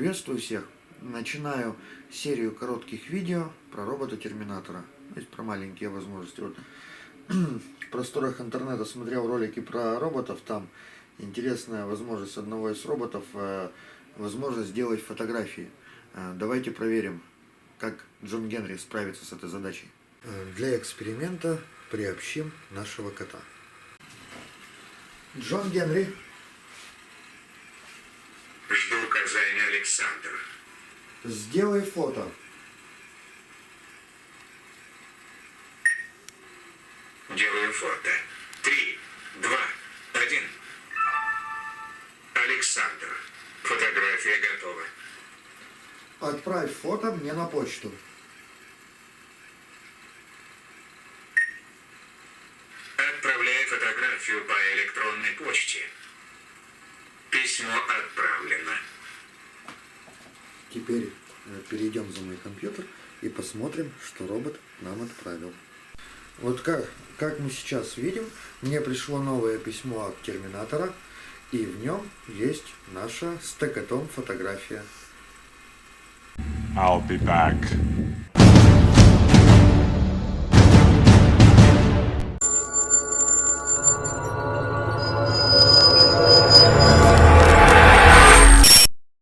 Приветствую всех! Начинаю серию коротких видео про робота-терминатора. То есть про маленькие возможности. Вот в просторах интернета смотрел ролики про роботов. Там интересная возможность одного из роботов, возможность сделать фотографии. Давайте проверим, как Джон Генри справится с этой задачей. Для эксперимента приобщим нашего кота. Джон Генри. Жду указания, Александр. Сделай фото. Делаю фото. 3, 2, 1. Александр. Фотография готова. Отправь фото мне на почту. Отправляй фотографию по электронной почте. Письмо отправлено. Теперь перейдем за мой компьютер и посмотрим, что робот нам отправил. Вот как мы сейчас видим, мне пришло новое письмо от терминатора, и в нем есть наша с котом фотография. I'll be back.